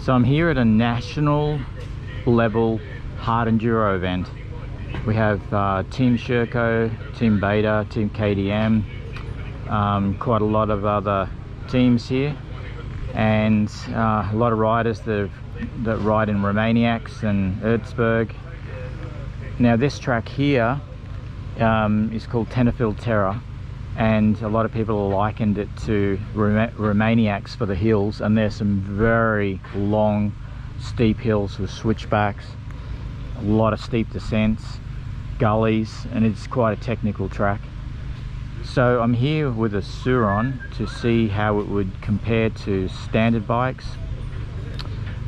So I'm here at a National Level Hard Enduro event. We have Team Shinko, Team Beta, Team KTM, quite a lot of other teams here, and a lot of riders that ride in Romaniacs and unsprung. Now this track here is called Tenterfield Terra, and a lot of people have likened it to Romaniacs for the hills, and there's some very long steep hills with switchbacks, a lot of steep descents, gullies, and it's quite a technical track. So I'm here with a Sur-ron to see how it would compare to standard bikes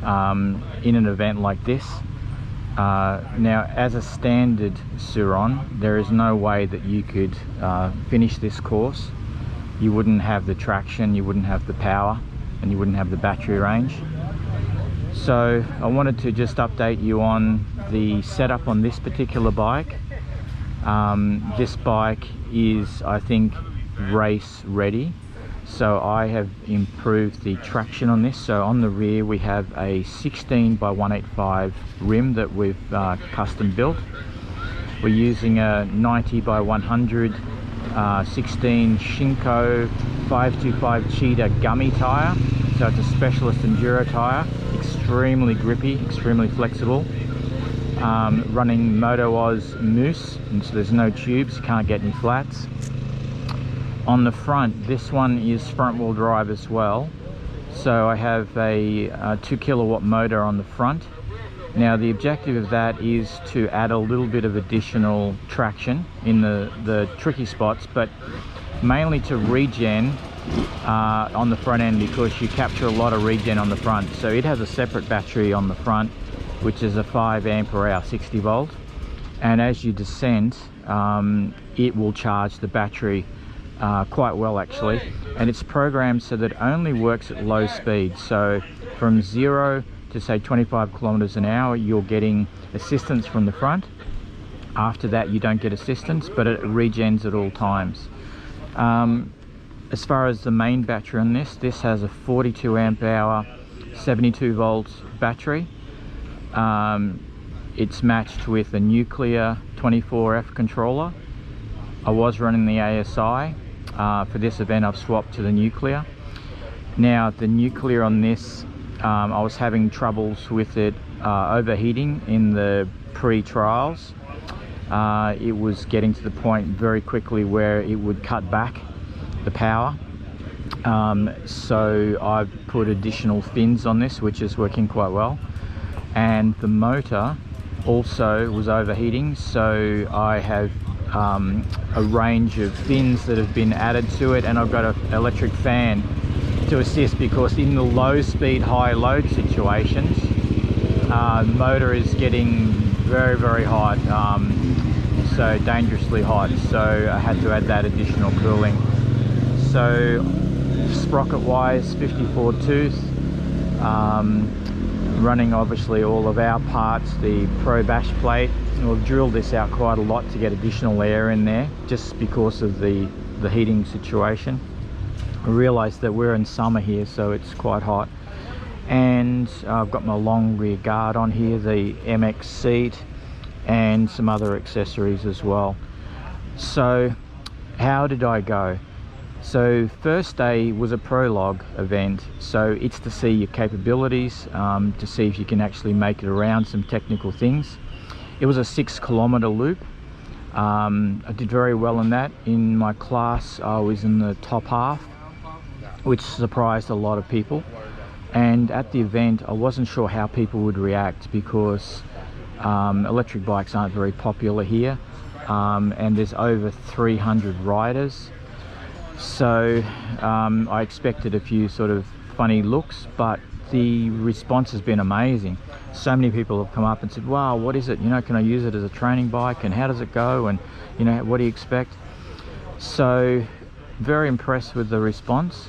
in an event like this. Now, as a standard Sur-ron, there is no way that you could finish this course. You wouldn't have the traction, you wouldn't have the power, and you wouldn't have the battery range. So I wanted to just update you on the setup on this particular bike. This bike is, I think, race ready. So I have improved the traction on this. So on the rear we have a 16 by 185 rim that we've custom built. We're using a 90 by 100 16 Shinko 525 Cheetah gummy tire. So it's a specialist enduro tire, extremely grippy, extremely flexible. Running Motoz mousse, and so there's no tubes, you can't get any flats. On the front, this one is front wheel drive as well. So I have a 2 kilowatt motor on the front. Now the objective of that is to add a little bit of additional traction in the tricky spots, but mainly to regen on the front end, because you capture a lot of regen on the front. So it has a separate battery on the front, which is a 5 ampere hour 60 volt, and as you descend it will charge the battery quite well actually, and it's programmed so that it only works at low speed. So from 0 to say 25 kilometers an hour you're getting assistance from the front. After that you don't get assistance, but it regens at all times. As far as the main battery on this has a 42 amp hour 72 volt battery. It's matched with a nuclear 24F controller. I was running the ASI. For this event I've swapped to the nuclear. Now the nuclear on this, I was having troubles with it overheating in the pre-trials. It was getting to the point very quickly where it would cut back the power. So I've put additional fins on this, which is working quite well. And the motor also was overheating, so I have a range of fins that have been added to it, and I've got an electric fan to assist, because in the low speed high load situations the motor is getting very hot, so dangerously hot, so I had to add that additional cooling. So sprocket wise 54 tooth, running obviously all of our parts, the Pro Bash plate. We've drilled this out quite a lot to get additional air in there, just because of the heating situation. I realized that we're in summer here, so it's quite hot. And I've got my long rear guard on here, the MX seat, and some other accessories as well. So how did I go? So first day was a Prologue event, so it's to see your capabilities, to see if you can actually make it around some technical things. It was a 6 kilometer loop. I did very well in that. In my class I was in the top half, which surprised a lot of people. And at the event I wasn't sure how people would react, because electric bikes aren't very popular here, and there's over 300 riders. So I expected a few sort of funny looks, but the response has been amazing. So many people have come up and said, wow, what is it, you know, can I use it as a training bike, and how does it go, and you know, what do you expect? So very impressed with the response.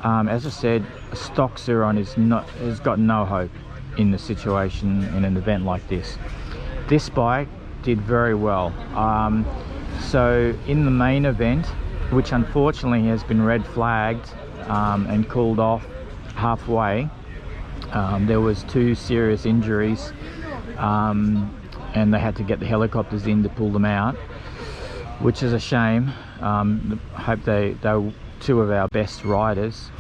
As I said, a stock Sur-ron has got no hope in the situation in an event like this. This bike did very well. So in the main event, which unfortunately has been red flagged and called off halfway, There was 2 serious injuries, and they had to get the helicopters in to pull them out, which is a shame. Hope they were 2 of our best riders.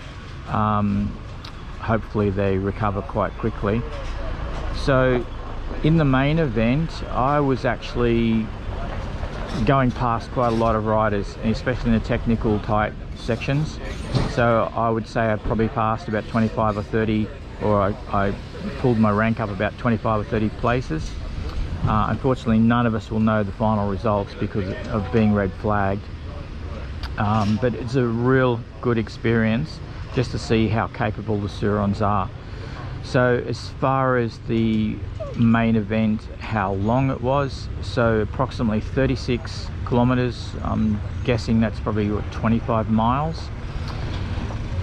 Hopefully they recover quite quickly. So in the main event, I was actually going past quite a lot of riders, especially in the technical type sections. So I would say I probably passed about 25 or 30, or I pulled my rank up about 25 or 30 places. Unfortunately, none of us will know the final results because of being red flagged. But it's a real good experience just to see how capable the Sur-rons are. So as far as the main event, how long it was, so approximately 36 kilometers. I'm guessing that's probably what, 25 miles.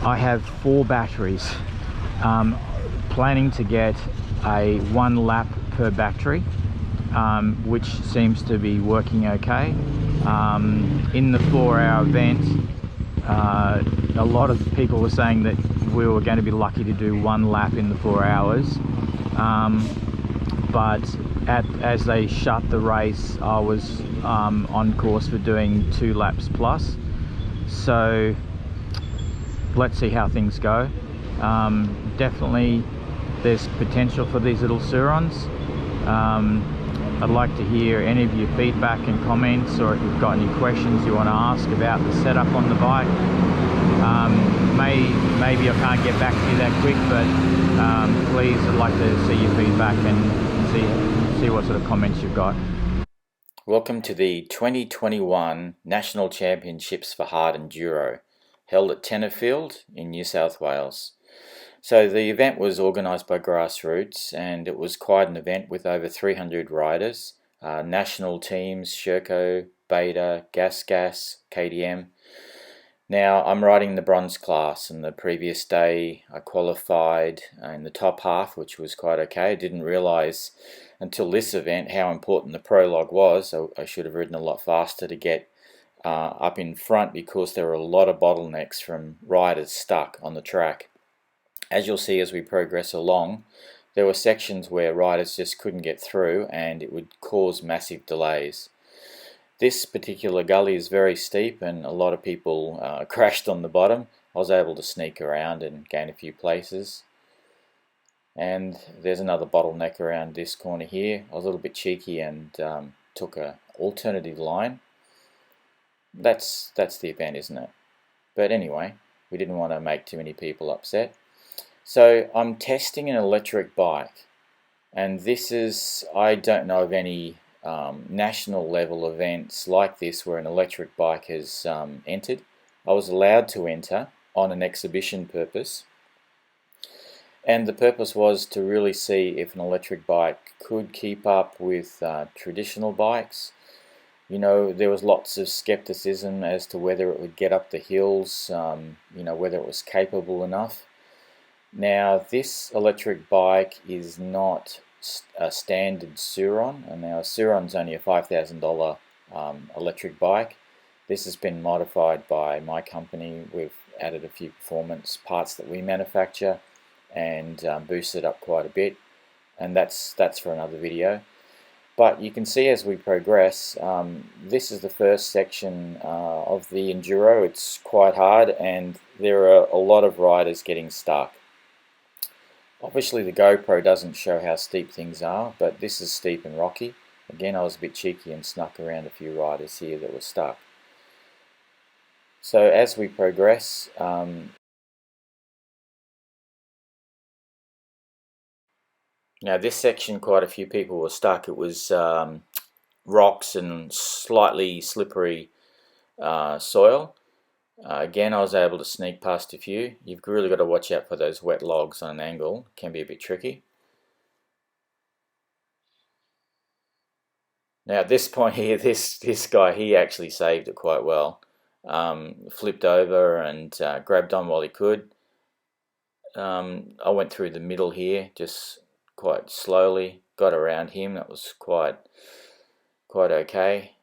I have 4 batteries. Planning to get a 1 lap per battery, which seems to be working okay. In the 4-hour event, a lot of people were saying that we were going to be lucky to do 1 lap in the 4 hours, but as they shut the race, I was on course for doing 2 laps plus. So let's see how things go. Definitely there's potential for these little Sur-rons. I'd like to hear any of your feedback and comments, or if you've got any questions you want to ask about the setup on the bike. Maybe I can't get back to you that quick, but please, I'd like to see your feedback and see what sort of comments you've got. Welcome to the 2021 National Championships for Hard Enduro, held at Tenterfield in New South Wales. So the event was organised by Grassroots, and it was quite an event with over 300 riders, national teams, Shinko, Beta, Gas, KTM. Now I'm riding the bronze class, and the previous day I qualified in the top half, which was quite okay. I didn't realise until this event how important the Prologue was. So I should have ridden a lot faster to get up in front, because there were a lot of bottlenecks from riders stuck on the track. As you'll see as we progress along, there were sections where riders just couldn't get through, and it would cause massive delays. This particular gully is very steep, and a lot of people crashed on the bottom. I was able to sneak around and gain a few places. And there's another bottleneck around this corner here. I was a little bit cheeky and took an alternative line. That's the event, isn't it? But anyway, we didn't want to make too many people upset. So I'm testing an electric bike, and this is, I don't know of any national level events like this where an electric bike has entered. I was allowed to enter on an exhibition purpose, and the purpose was to really see if an electric bike could keep up with traditional bikes. You know, there was lots of skepticism as to whether it would get up the hills, you know, whether it was capable enough. Now, this electric bike is not a standard Sur-ron, and now a Sur-ron's only a $5,000 electric bike. This has been modified by my company. We've added a few performance parts that we manufacture and boosted up quite a bit, and that's for another video. But you can see as we progress, this is the first section of the Enduro. It's quite hard, and there are a lot of riders getting stuck. Obviously the GoPro doesn't show how steep things are, but this is steep and rocky. Again, I was a bit cheeky and snuck around a few riders here that were stuck. So as we progress, now this section, quite a few people were stuck. It was rocks and slightly slippery soil. Again, I was able to sneak past a few. You've really got to watch out for those wet logs on an angle. It can be a bit tricky. Now at this point here, this guy, he actually saved it quite well. Flipped over and grabbed on while he could. I went through the middle here, just quite slowly, got around him. That was quite okay.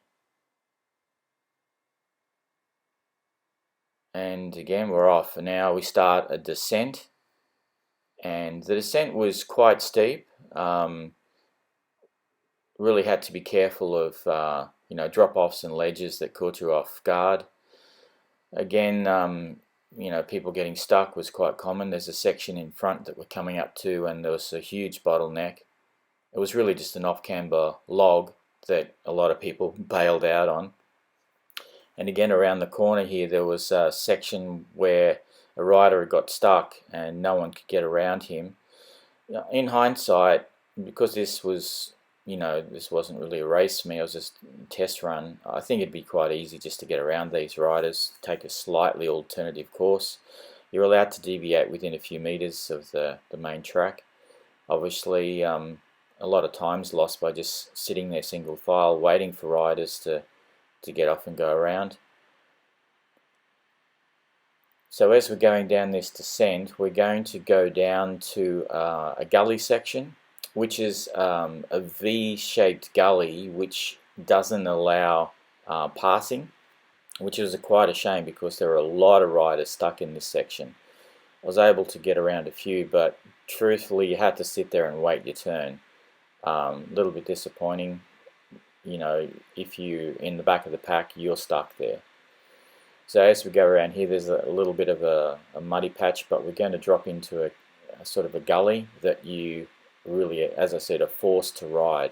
And again, we're off. And now we start a descent, and the descent was quite steep. Really had to be careful of drop-offs and ledges that caught you off guard. Again, people getting stuck was quite common. There's a section in front that we're coming up to, and there was a huge bottleneck. It was really just an off-camber log that a lot of people bailed out on. And again, around the corner here, there was a section where a rider had got stuck and no one could get around him. In hindsight, because this wasn't really a race for me, it was just a test run, I think it'd be quite easy just to get around these riders, take a slightly alternative course. You're allowed to deviate within a few meters of the main track. Obviously, a lot of time's lost by just sitting there single file waiting for riders to get off and go around. So as we're going down this descent, we're going to go down to a gully section, which is a V-shaped gully which doesn't allow passing, which is quite a shame because there are a lot of riders stuck in this section. I was able to get around a few, but truthfully you had to sit there and wait your turn. A little bit disappointing. If you in the back of the pack, you're stuck there. So as we go around here, there's a little bit of a muddy patch, but we're going to drop into a sort of a gully that you really, as I said, are forced to ride.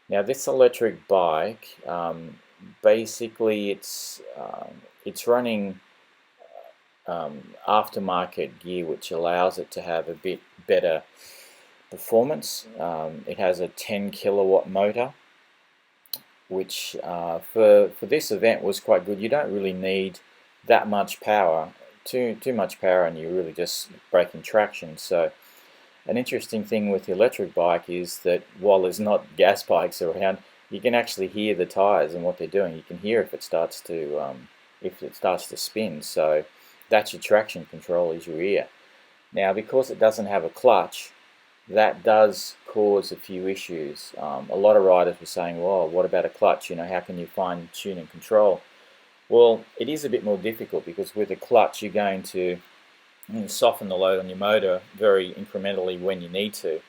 Now this electric bike, basically it's running aftermarket gear, which allows it to have a bit better performance. It has a 10 kilowatt motor, which for this event was quite good. You don't really need that much power, too much power, and you're really just breaking traction. So an interesting thing with the electric bike is that while there's not gas bikes around, you can actually hear the tires and what they're doing. You can hear if it starts to spin. So that's your traction control, is your ear. Now because it doesn't have a clutch, that does cause a few issues. A lot of riders were saying, well, what about a clutch? How can you fine tune and control? Well, it is a bit more difficult because with a clutch you're going to soften the load on your motor very incrementally when you need to.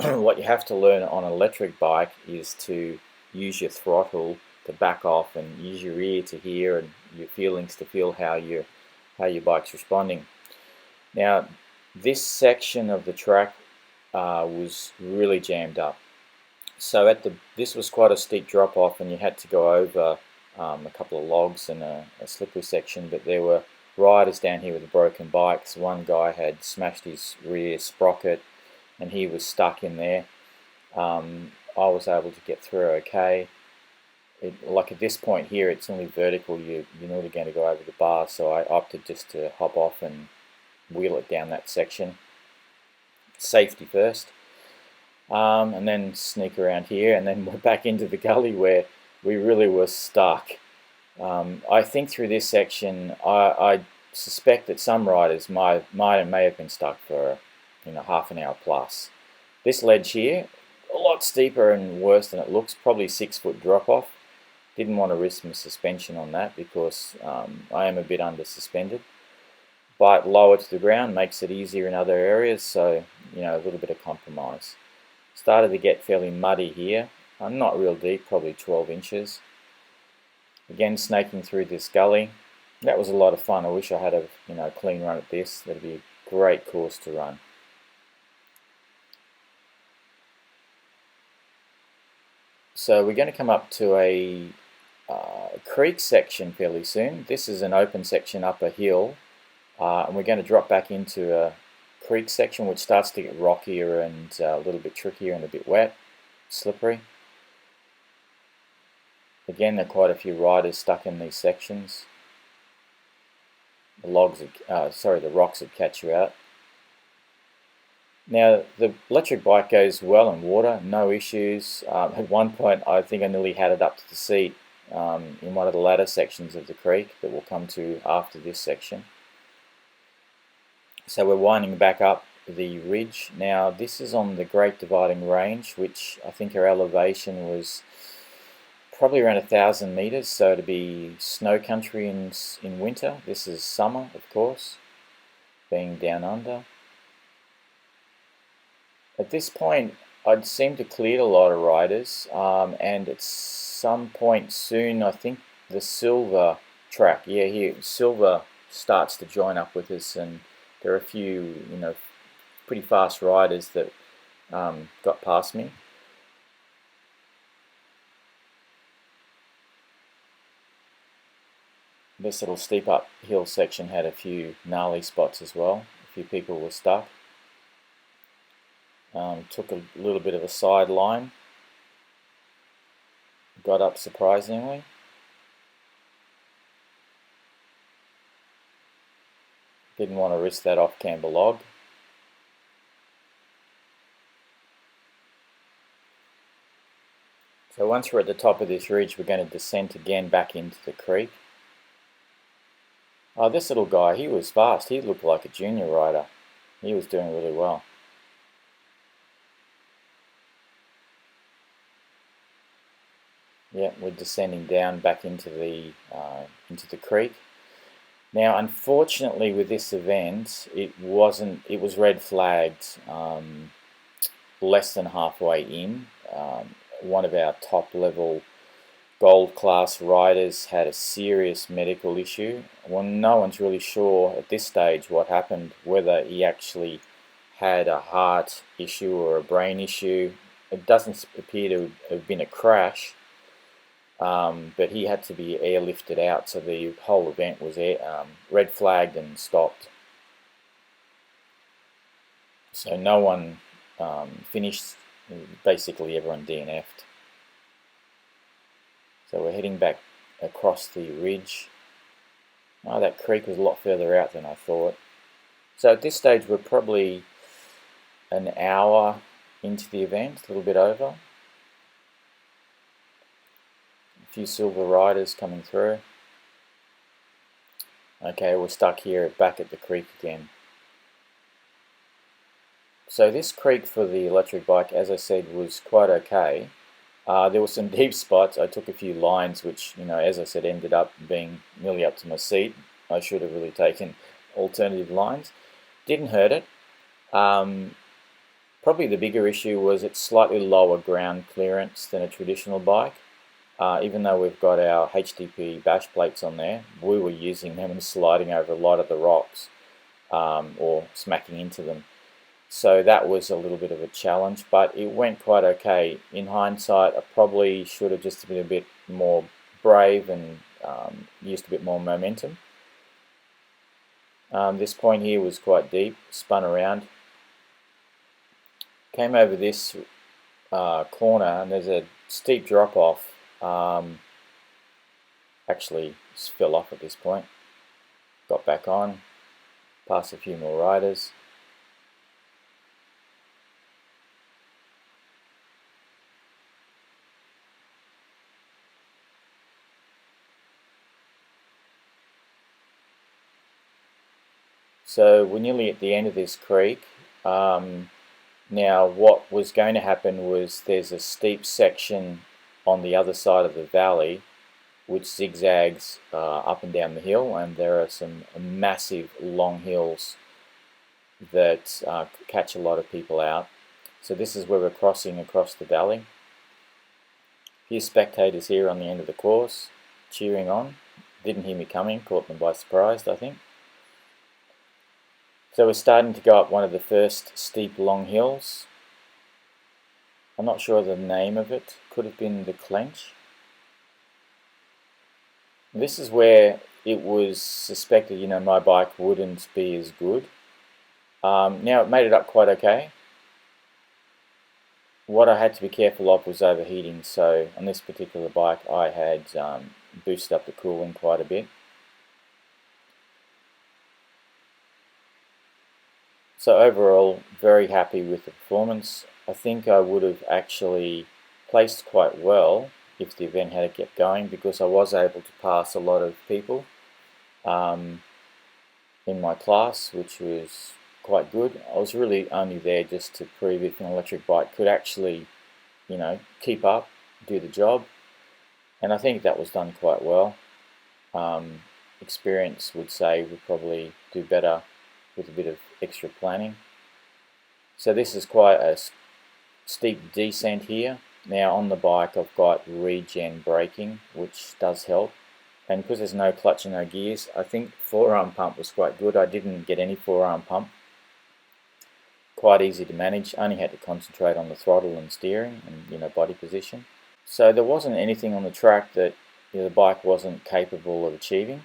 What you have to learn on an electric bike is to use your throttle to back off and use your ear to hear and your feelings to feel how your bike's responding. Now, this section of the track was really jammed up. So this was quite a steep drop off, and you had to go over a couple of logs and a slippery section, but there were riders down here with broken bikes. One guy had smashed his rear sprocket and he was stuck in there. I was able to get through okay. Like at this point here, it's only vertical, you're nearly going to go over the bar, so I opted just to hop off and wheel it down that section. Safety first, and then sneak around here, and then we're back into the gully where we really were stuck. I think through this section, I suspect that some riders may have been stuck for half an hour plus. This ledge here, a lot steeper and worse than it looks, probably 6 foot drop off. Didn't want to risk my suspension on that because I am a bit under suspended. But lower to the ground makes it easier in other areas, so a little bit of compromise. Started to get fairly muddy here, not real deep, probably 12 inches. Again, snaking through this gully. That was a lot of fun. I wish I had a clean run at this. That'd be a great course to run. So we're going to come up to a creek section fairly soon. This is an open section up a hill. And we're going to drop back into a creek section which starts to get rockier and a little bit trickier and a bit wet, slippery. Again, there are quite a few riders stuck in these sections. The rocks would catch you out. Now, the electric bike goes well in water, no issues. At one point, I think I nearly had it up to the seat in one of the latter sections of the creek that we'll come to after this section. So we're winding back up the ridge. Now this is on the Great Dividing Range, which I think our elevation was probably around 1,000 meters, so to be snow country in winter. This is summer, of course, being down under. At this point, I'd seemed to clear a lot of riders, and at some point soon, I think the silver track, yeah, here, silver starts to join up with us, and there are a few, pretty fast riders that got past me. This little steep uphill section had a few gnarly spots as well. A few people were stuck. Took a little bit of a sideline. Got up surprisingly. Didn't want to risk that off-camber log. So once we're at the top of this ridge, we're going to descend again back into the creek. Oh, this little guy, he was fast. He looked like a junior rider. He was doing really well. Yeah, we're descending down back into the creek. Now, unfortunately, with this event, it was red flagged less than halfway in. One of our top level gold class riders had a serious medical issue. Well, no one's really sure at this stage what happened, whether he actually had a heart issue or a brain issue. It doesn't appear to have been a crash, but he had to be airlifted out, so the whole event was red flagged and stopped. So no one finished, basically everyone DNF'd. So we're heading back across the ridge. Oh, that creek was a lot further out than I thought. So at this stage we're probably an hour into the event, a little bit over. A few silver riders coming through. Okay, we're stuck here back at the creek again. So this creek for the electric bike, as I said, was quite okay. There were some deep spots. I took a few lines which, as I said, ended up being nearly up to my seat. I should have really taken alternative lines. Didn't hurt it. Probably the bigger issue was it's slightly lower ground clearance than a traditional bike. Even though we've got our HDP bash plates on there, we were using them and sliding over a lot of the rocks or smacking into them. So that was a little bit of a challenge, but it went quite okay. In hindsight, I probably should have just been a bit more brave and used a bit more momentum. This point here was quite deep, spun around. Came over this corner and there's a steep drop off. Actually fell off at this point. Got back on, passed a few more riders. So we're nearly at the end of this creek. Now what was going to happen was there's a steep section on the other side of the valley which zigzags up and down the hill, and there are some massive long hills that catch a lot of people out. So this is where we're crossing across the valley. A few spectators here on the end of the course cheering on. Didn't hear me coming, caught them by surprise, I think. So we're starting to go up one of the first steep long hills. I'm not sure the name of it. Could have been the Clench. This is where it was suspected, my bike wouldn't be as good. Now it made it up quite okay. What I had to be careful of was overheating, so on this particular bike I had boosted up the cooling quite a bit. So overall, very happy with the performance. I think I would have actually placed quite well if the event had kept going, because I was able to pass a lot of people in my class, which was quite good. I was really only there just to prove if an electric bike could actually, keep up, do the job, and I think that was done quite well. Experience would say we'd probably do better with a bit of extra planning. So this is quite a steep descent here. Now on the bike I've got regen braking, which does help. And because there's no clutch and no gears, I think forearm pump was quite good. I didn't get any forearm pump. Quite easy to manage. Only had to concentrate on the throttle and steering and body position. So there wasn't anything on the track that the bike wasn't capable of achieving.